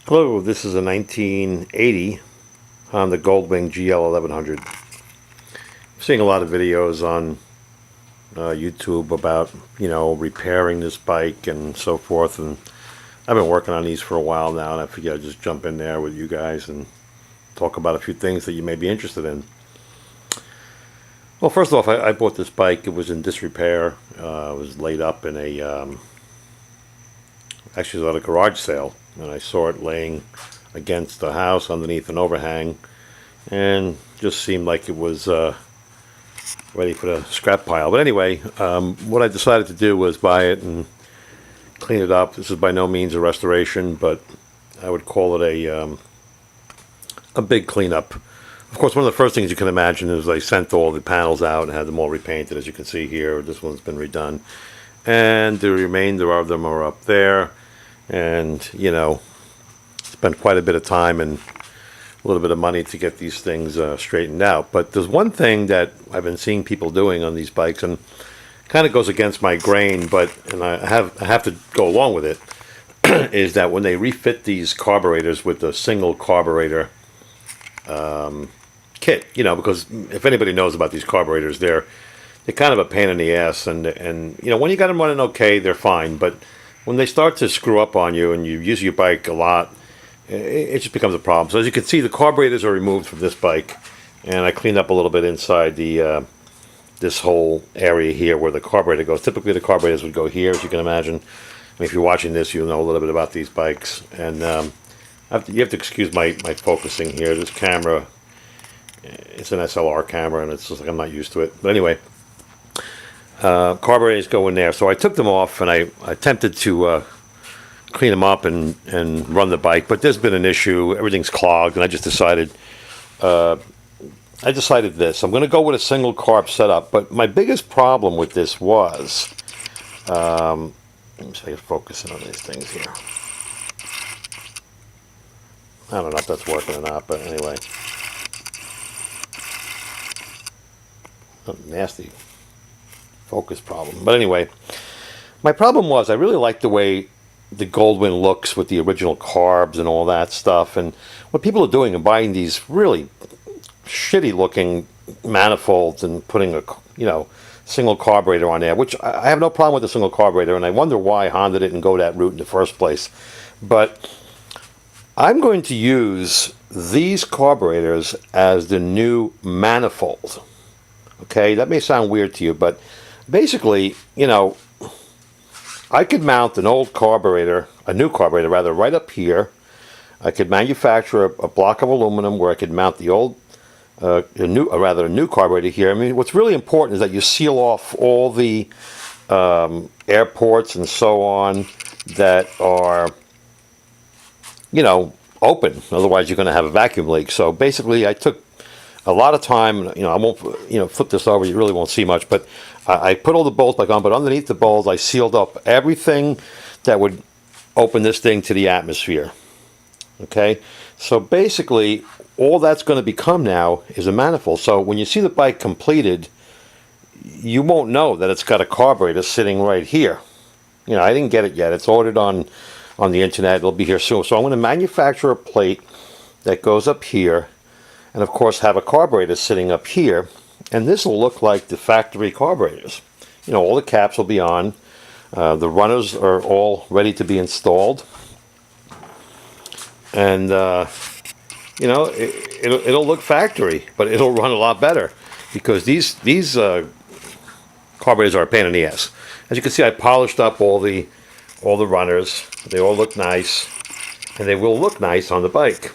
Hello, this is a 1980 Honda Goldwing GL 1100. I'm seeing a lot of videos on YouTube about, repairing this bike and so forth, and I've been working on these for a while now, and I figured I'd just jump in there with you guys and talk about a few things that you may be interested in. Well, first off, I bought this bike. It was in disrepair. It was laid up in actually it was at a garage sale, and I saw it laying against the house underneath an overhang, and just seemed like it was ready for the scrap pile. But anyway, what I decided to do was buy it and clean it up. This is by no means a restoration, but I would call it a big cleanup. Of course, one of the first things you can imagine is I sent all the panels out and had them all repainted, as you can see here. This one's been redone, and the remainder of them are up there. And spent quite a bit of time and a little bit of money to get these things straightened out. But there's one thing that I've been seeing people doing on these bikes, and kind of goes against my grain, and I have to go along with it, is that when they refit these carburetors with the single carburetor kit, because if anybody knows about these carburetors, they're kind of a pain in the ass, and when you got them running okay, they're fine, but when they start to screw up on you and you use your bike a lot, it just becomes a problem. So as you can see, the carburetors are removed from this bike, and I cleaned up a little bit inside the this whole area here where the carburetor goes. Typically the carburetors would go here, as you can imagine. I mean, if you're watching this, you'll know a little bit about these bikes. And you have to excuse my focusing here. This camera, it's an SLR camera, and it's just like I'm not used to it. But anyway, carburetors go in there. So I took them off, and I attempted to clean them up and run the bike, but there's been an issue. Everything's clogged, and I just decided this. I'm going to go with a single carb setup, but my biggest problem with this was, let me see if I can focus in on these things here. I don't know if that's working or not, but anyway. Nasty focus problem. But anyway, my problem was I really liked the way the Goldwing looks with the original carbs and all that stuff. And what people are doing and buying these really shitty looking manifolds and putting a single carburetor on there, which I have no problem with the single carburetor, and I wonder why Honda didn't go that route in the first place. But I'm going to use these carburetors as the new manifold. Okay, that may sound weird to you, but basically, I could mount an old carburetor, a new carburetor rather, right up here. I could manufacture a block of aluminum where I could mount the old, a new carburetor here. I mean, what's really important is that you seal off all the air ports and so on that are, open. Otherwise, you're going to have a vacuum leak. So basically, I took a lot of time. I won't, flip this over. You really won't see much, but I put all the bolts back on. But underneath the bolts, I sealed up everything that would open this thing to the atmosphere. Okay, so basically, all that's going to become now is a manifold. So when you see the bike completed, you won't know that it's got a carburetor sitting right here. I didn't get it yet. It's ordered on the internet. It'll be here soon. So I'm going to manufacture a plate that goes up here, and of course have a carburetor sitting up here, and this will look like the factory carburetors. All the caps will be on, the runners are all ready to be installed, and it'll look factory, but it'll run a lot better, because these carburetors are a pain in the ass. As you can see, I polished up all the runners. They all look nice, and they will look nice on the bike.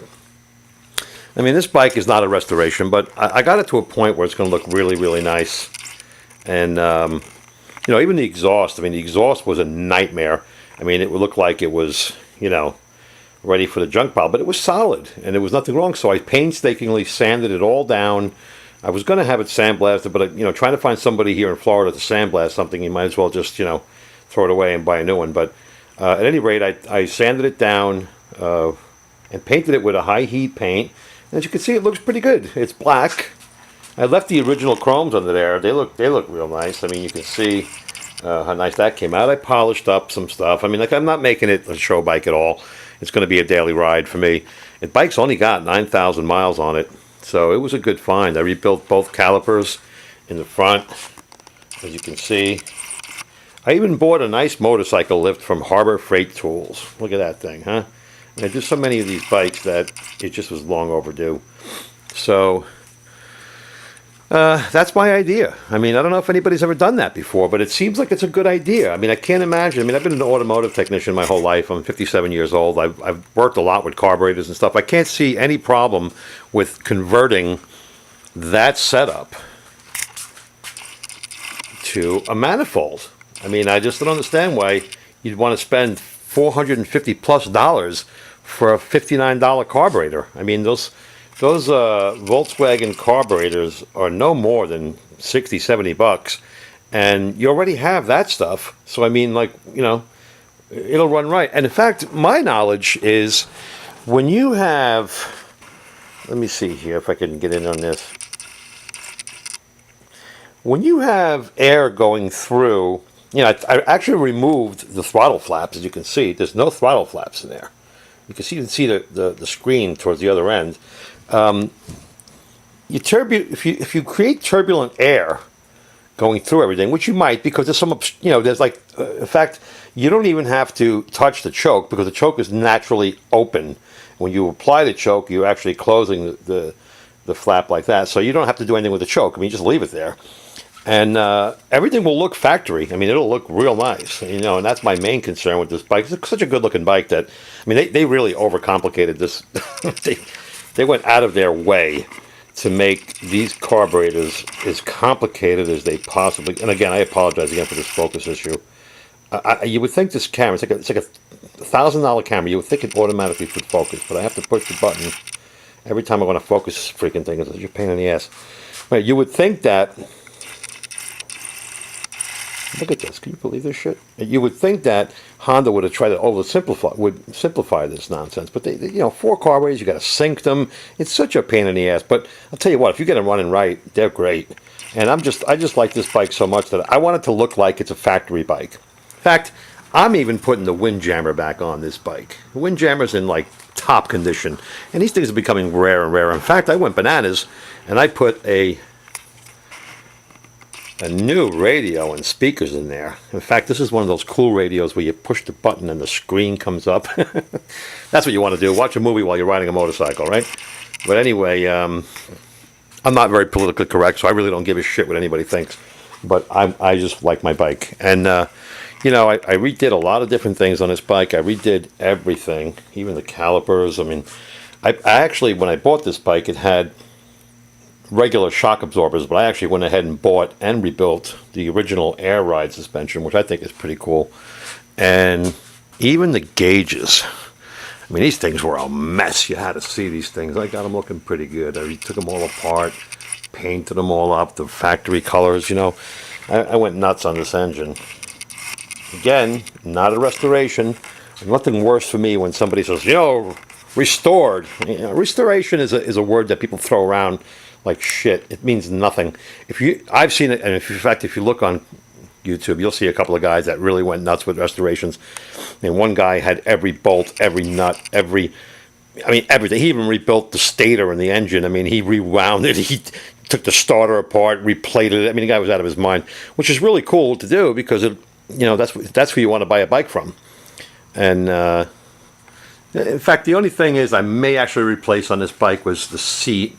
I mean, this bike is not a restoration, but I got it to a point where it's going to look really, really nice. And, even the exhaust, the exhaust was a nightmare. I mean, it would look like it was, ready for the junk pile, but it was solid, and there was nothing wrong. So I painstakingly sanded it all down. I was going to have it sandblasted, but, trying to find somebody here in Florida to sandblast something, you might as well just, throw it away and buy a new one. But at any rate, I sanded it down and painted it with a high heat paint. As you can see, it looks pretty good. It's black. I left the original chromes under there. They look real nice. I mean, you can see how nice that came out. I polished up some stuff. I mean, I'm not making it a show bike at all. it's going to be a daily ride for me. The bike's only got 9,000 miles on it, so it was a good find. I rebuilt both calipers in the front, as you can see. I even bought a nice motorcycle lift from Harbor Freight Tools. Look at that thing, huh? And there's so many of these bikes that it just was long overdue. So that's my idea. I mean, I don't know if anybody's ever done that before, but it seems like it's a good idea. I mean, I can't imagine. I mean, I've been an automotive technician my whole life. I'm 57 years old. I've worked a lot with carburetors and stuff. I can't see any problem with converting that setup to a manifold. I mean, I just don't understand why you'd want to spend $450 plus for a $59 carburetor. I mean, those Volkswagen carburetors are no more than 60, 70 bucks, and you already have that stuff. So I mean, like, you know, it'll run right. And in fact, my knowledge is when you have, let me see here if I can get in on this. When you have air going through, you know, I actually removed the throttle flaps. As you can see, there's no throttle flaps in there. You can see the screen towards the other end. If you create turbulent air going through everything, which you might, because there's some, you know, there's like, in fact, you don't even have to touch the choke because the choke is naturally open. When you apply the choke, you're actually closing the flap like that, so you don't have to do anything with the choke. I mean, you just leave it there. And everything will look factory. I mean, it'll look real nice, you know, and that's my main concern with this bike. It's such a good-looking bike that, I mean, they really overcomplicated this. They went out of their way to make these carburetors as complicated as they possibly. And again, I apologize again for this focus issue. You would think this camera, it's like a $1,000 camera. You would think it automatically would focus, but I have to push the button every time I want to focus this freaking thing. It's such a pain in the ass. Right, you would think that. Look at this. Can you believe this shit? You would think that Honda would have tried to simplify this nonsense, but they you know, 4 carburetors, you got to sync them. It's such a pain in the ass. But I'll tell you what, if you get them running right, they're great. And I just like this bike so much that I want it to look like it's a factory bike. In fact, I'm even putting the Windjammer back on this bike. The Windjammer's in like top condition, and these things are becoming rare and rarer. In fact, I went bananas and I put a new radio and speakers in there. In fact, this is one of those cool radios where you push the button and the screen comes up. That's what you want to do. Watch a movie while you're riding a motorcycle, right? But anyway, I'm not very politically correct, so I really don't give a shit what anybody thinks. But I just like my bike. And, you know, I redid a lot of different things on this bike. I redid everything, even the calipers. I mean, I actually, when I bought this bike, it had regular shock absorbers, but I actually went ahead and bought and rebuilt the original air ride suspension, which I think is pretty cool. And even the gauges, I mean, these things were a mess. You had to see these things. I got them looking pretty good. I took them all apart, painted them all up, the factory colors, you know. I went nuts on this engine. Again, not a restoration. Nothing worse for me when somebody says, you know, restored. You know, restoration is a word that people throw around like shit. It means nothing. I've seen it, and in fact, if you look on YouTube, you'll see a couple of guys that really went nuts with restorations. And one guy had every bolt, every nut, everything. He even rebuilt the stator and the engine. I mean, he rewound it. He took the starter apart, replated it. I mean, the guy was out of his mind, which is really cool to do because it, you know, that's who you want to buy a bike from. And in fact, the only thing is I may actually replace on this bike was the seat.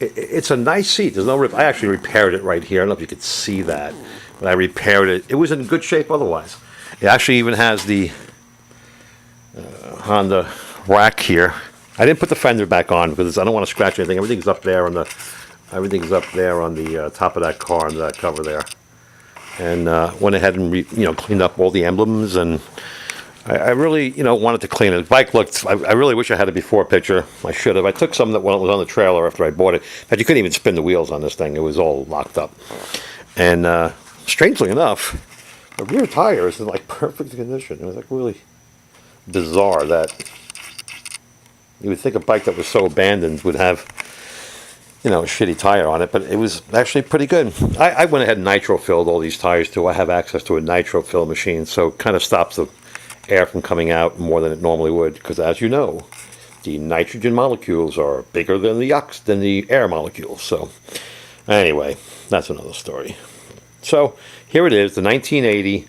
It's a nice seat. There's no rip. I actually repaired it right here. I don't know if you could see that, but I repaired it. It was in good shape otherwise. It actually even has the Honda rack here. I didn't put the fender back on because I don't want to scratch anything. Everything's up there on the top of that car under that cover there. And went ahead and cleaned up all the emblems, and I really wanted to clean it. The bike looked. I really wish I had a before picture. I should have. I took some that when it was on the trailer after I bought it. But you couldn't even spin the wheels on this thing. It was all locked up. And strangely enough, the rear tire is in like perfect condition. It was like really bizarre that you would think a bike that was so abandoned would have a shitty tire on it, but it was actually pretty good. I went ahead and nitro filled all these tires too. I have access to a nitro fill machine, so it kind of stops the air from coming out more than it normally would, because as you know, the nitrogen molecules are bigger than the air molecules. So anyway, that's another story. So here it is, the 1980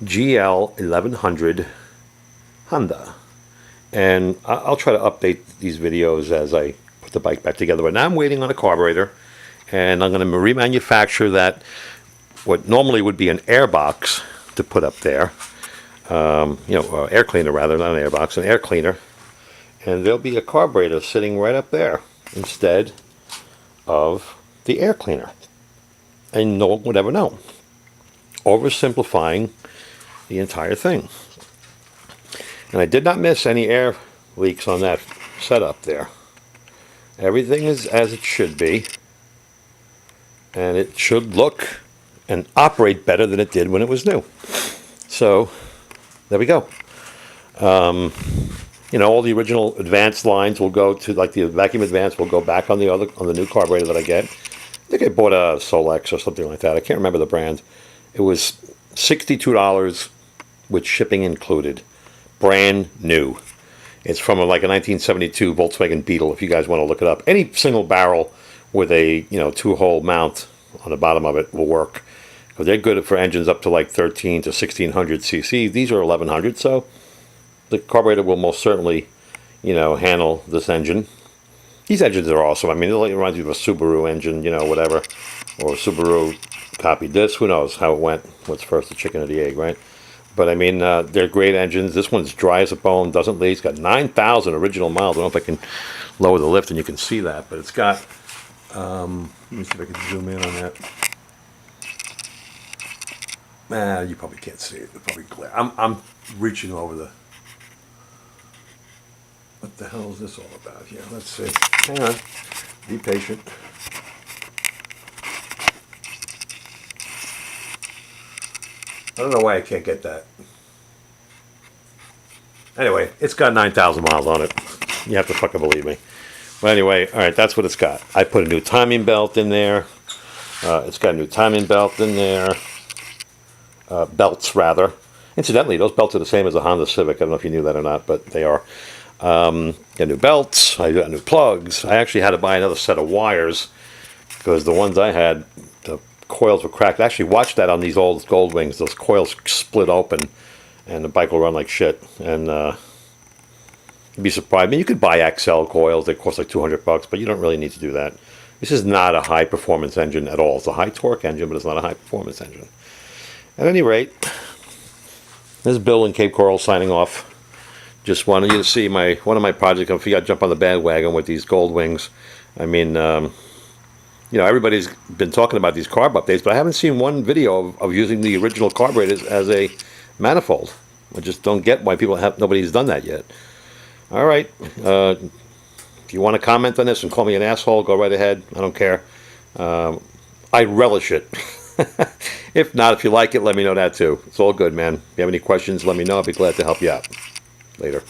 GL 1100 Honda. And I'll try to update these videos as I put the bike back together. But now I'm waiting on a carburetor, and I'm going to remanufacture that, what normally would be an air box to put up there. Air cleaner rather, not an air box, an air cleaner. And there'll be a carburetor sitting right up there instead of the air cleaner. And no one would ever know. Oversimplifying the entire thing. And I did not miss any air leaks on that setup there. Everything is as it should be. And it should look and operate better than it did when it was new. So, there we go. All the original advanced lines will go to, like the vacuum advanced will go back on the new carburetor that I get. I think I bought a Solex or something like that. I can't remember the brand. It was $62 with shipping included. Brand new. It's from like a 1972 Volkswagen Beetle, if you guys want to look it up. Any single barrel with a 2-hole mount on the bottom of it will work. Because they're good for engines up to like 13 to 1600 cc. These are 1100, so the carburetor will most certainly, handle this engine. These engines are awesome. I mean, it reminds me of a Subaru engine, whatever. Or Subaru copied this. Who knows how it went? What's first, the chicken or the egg, right? But I mean, they're great engines. This one's dry as a bone, doesn't leak. It's got 9,000 original miles. I don't know if I can lower the lift and you can see that, but it's got. Let me see if I can zoom in on that. You probably can't see it. It's probably glare. I'm reaching over the. What the hell is this all about here? Let's see. Hang on. Be patient. I don't know why I can't get that. Anyway, it's got 9,000 miles on it. You have to fucking believe me. But anyway, all right, that's what it's got. I put a new timing belt in there. It's got a new timing belt in there. Belts, rather. Incidentally, those belts are the same as a Honda Civic. I don't know if you knew that or not, but they are. Got new belts. I got new plugs. I actually had to buy another set of wires because the ones I had, the coils were cracked. I actually watched that on these old Goldwings. Those coils split open, and the bike will run like shit. And you'd be surprised. I mean, you could buy XL coils. They cost like $200, but you don't really need to do that. This is not a high-performance engine at all. It's a high-torque engine, but it's not a high-performance engine. At any rate, this is Bill in Cape Coral signing off. Just wanted you to see one of my projects. If you got to jump on the bandwagon with these Goldwings, I mean, everybody's been talking about these carb updates, but I haven't seen one video of using the original carburetors as a manifold. I just don't get why nobody's done that yet. All right. If you want to comment on this and call me an asshole, go right ahead. I don't care. I relish it. If not, if you like it, let me know that too. It's all good, man. If you have any questions, let me know. I'll be glad to help you out. Later.